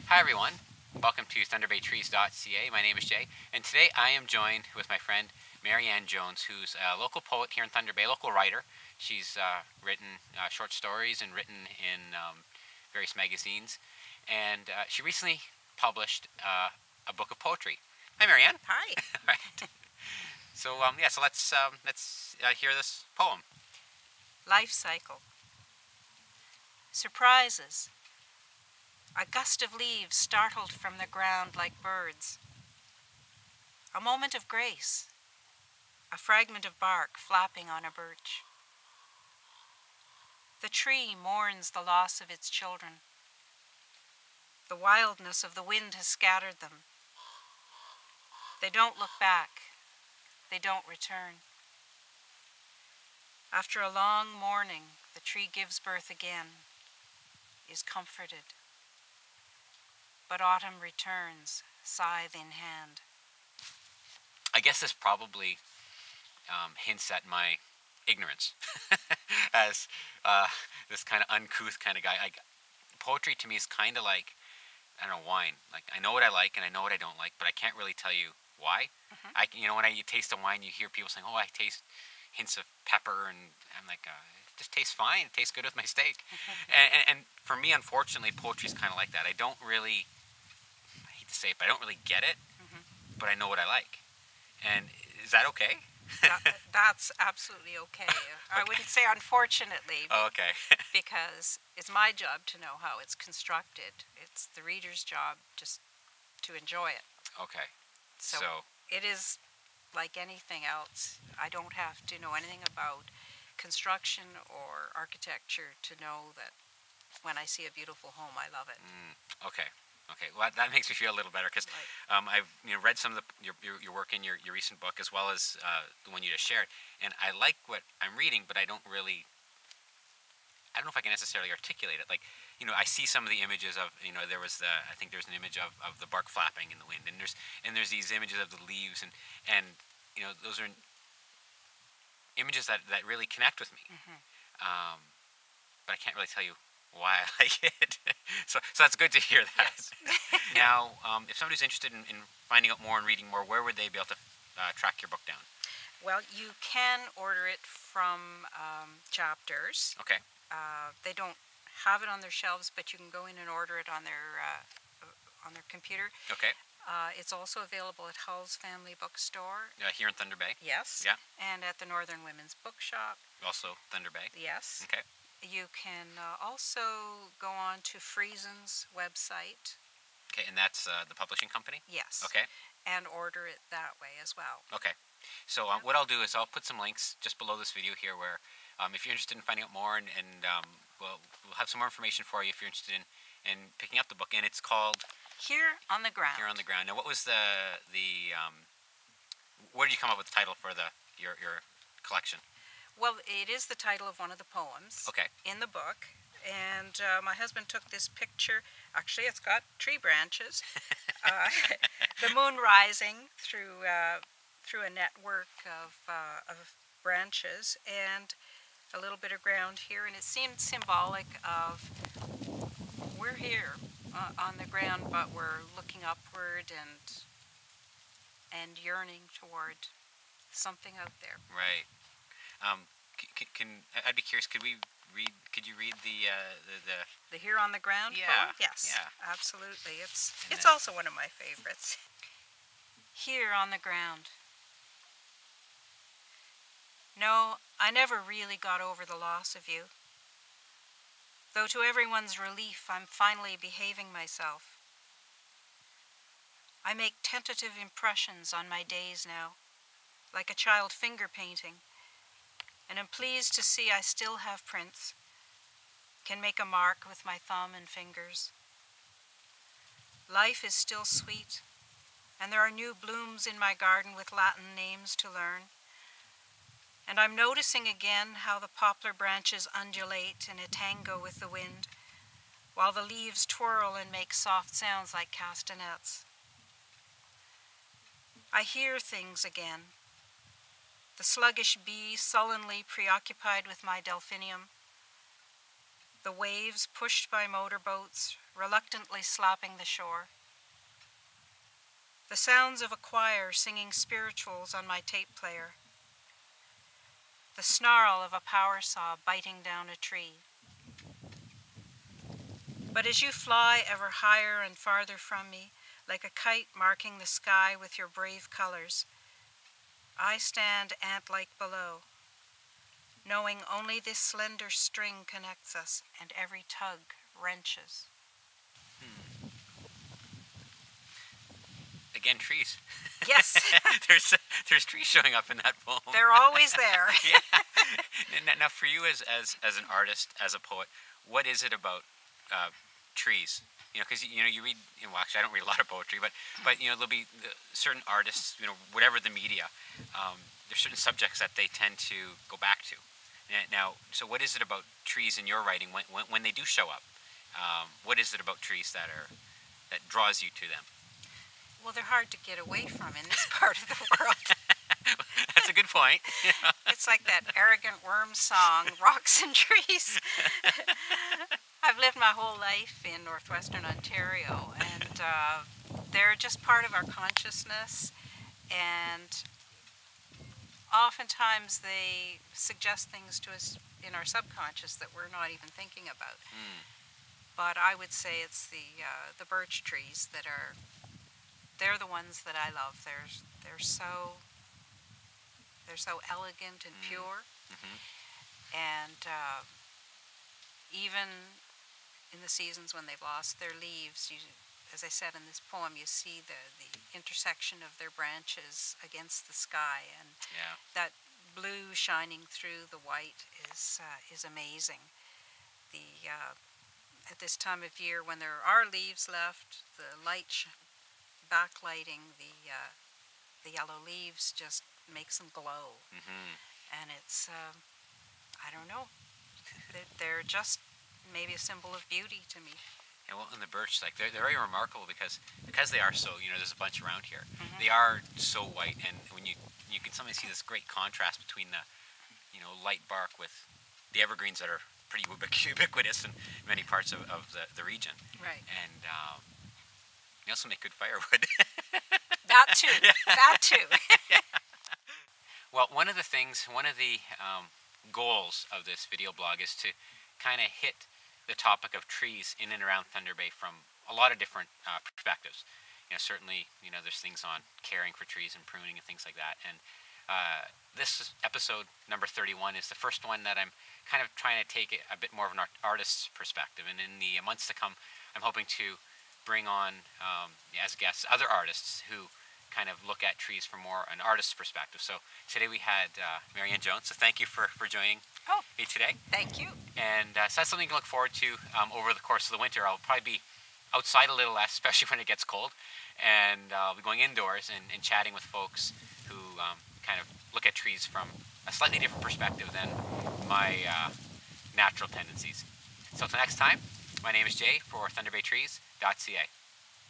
Hi everyone, welcome to thunderbaytrees.ca. My name is Jay, and today I am joined with my friend Marianne Jones, who's a local poet here in Thunder Bay, local writer. She's written short stories and written in various magazines, and she recently published a book of poetry. Hi Marianne. Hi. Right. So let's hear this poem. Life cycle. Surprises. A gust of leaves startled from the ground like birds. A moment of grace. A fragment of bark flapping on a birch. The tree mourns the loss of its children. The wildness of the wind has scattered them. They don't look back. They don't return. After a long mourning, the tree gives birth again, is comforted. But autumn returns, scythe in hand. I guess this probably hints at my ignorance as this kind of uncouth kind of guy. Poetry to me is kind of like, I don't know, wine. Like, I know what I like and I know what I don't like, but I can't really tell you why. When you taste a wine, you hear people saying, "Oh, I taste hints of pepper," and I'm like, "It just tastes fine. It tastes good with my steak." And for me, unfortunately, poetry is kind of like that. I don't really, I hate to say it, but I don't really get it, but I know what I like. And is that okay? That's absolutely okay. I wouldn't say unfortunately, Oh, okay. because it's my job to know how it's constructed. It's the reader's job just to enjoy it. Okay. So it is like anything else. I don't have to know anything about construction or architecture to know that when I see a beautiful home, I love it. Okay. Okay. Well, that makes me feel a little better because Right. I've read some of your work in your recent book as well as the one you just shared, and I like what I'm reading, but I don't know if I can necessarily articulate it. Like, I see some of the images of, I think there's an image of the bark flapping in the wind, and there's these images of the leaves, and those are images that really connect with me. But I can't really tell you why I like it. So that's good to hear that. Yes. Now, if somebody's interested in finding out more and reading more, where would they be able to track your book down? Well, you can order it from Chapters. Okay. They don't have it on their shelves, but you can go in and order it on their computer. Okay. It's also available at Hull's Family Bookstore. Here in Thunder Bay. Yes. Yeah. And at the Northern Women's Bookshop. Also Thunder Bay. Yes. Okay. You can also go on to Friesen's website. Okay, and that's the publishing company? Yes. Okay. And order it that way as well. Okay. So what I'll do is I'll put some links just below this video here where if you're interested in finding out more and we'll have some more information for you if you're interested in picking up the book. And it's called Here on the Ground. Here on the Ground. Now, what was where did you come up with the title for your collection? Well, it is the title of one of the poems in the book. And my husband took this picture. Actually, it's got tree branches. The moon rising through a network of branches and a little bit of ground here. And it seemed symbolic of we're here on the ground, but we're looking upward and yearning toward something out there. Right. I'd be curious. Could you read The Here on the Ground Yeah. poem? Yes. Yeah. Absolutely. It's also one of my favorites. Here on the ground. No, I never really got over the loss of you. Though to everyone's relief, I'm finally behaving myself. I make tentative impressions on my days now, like a child finger painting, and am pleased to see I still have prints, can make a mark with my thumb and fingers. Life is still sweet, and there are new blooms in my garden with Latin names to learn. And I'm noticing again how the poplar branches undulate in a tango with the wind, while the leaves twirl and make soft sounds like castanets. I hear things again. The sluggish bee sullenly preoccupied with my delphinium. the waves pushed by motorboats reluctantly slapping the shore. The sounds of a choir singing spirituals on my tape player. The snarl of a power saw biting down a tree. But as you fly ever higher and farther from me, like a kite marking the sky with your brave colors, I stand ant-like below, knowing only this slender string connects us and every tug wrenches. Again, trees. Yes. there's trees showing up in that poem. They're always there. Yeah. Now, for you as an artist, as a poet, what is it about trees? Because you read. Well, actually, I don't read a lot of poetry, but there'll be certain artists. Whatever the media, there's certain subjects that they tend to go back to. Now, so what is it about trees in your writing when they do show up? What is it about trees that draws you to them? Well, they're hard to get away from in this part of the world. That's a good point. It's like that arrogant worm song, Rocks and Trees. I've lived my whole life in northwestern Ontario, and they're just part of our consciousness, and oftentimes they suggest things to us in our subconscious that we're not even thinking about. But I would say it's the birch trees they're the ones that I love. They're so elegant and pure, and even in the seasons when they've lost their leaves, as I said in this poem, you see the intersection of their branches against the sky, and that blue shining through the white is amazing. At this time of year, when there are leaves left, the light backlighting the yellow leaves just makes them glow, and it's I don't know, they're just maybe a symbol of beauty to me. Yeah, well, and the birch, like they're very remarkable because they are so, there's a bunch around here. They are so white, and when you can sometimes see this great contrast between the light bark with the evergreens that are pretty ubiquitous in many parts of the region. Right. And they also make good firewood. That too. Yeah. That too. Yeah. Well, one of the goals of this video blog is to kind of hit the topic of trees in and around Thunder Bay from a lot of different perspectives. Certainly, there's things on caring for trees and pruning and things like that. And this episode, number 31, is the first one that I'm kind of trying to take a bit more of an artist's perspective. And in the months to come, I'm hoping to bring on, as guests, other artists who kind of look at trees from more an artist's perspective. So today we had Marianne Jones, so thank you for joining me today. Thank you. And so that's something to look forward to over the course of the winter. I'll probably be outside a little less, especially when it gets cold, and I'll be going indoors and chatting with folks who kind of look at trees from a slightly different perspective than my natural tendencies. So until next time, my name is Jay for ThunderBayTrees.ca.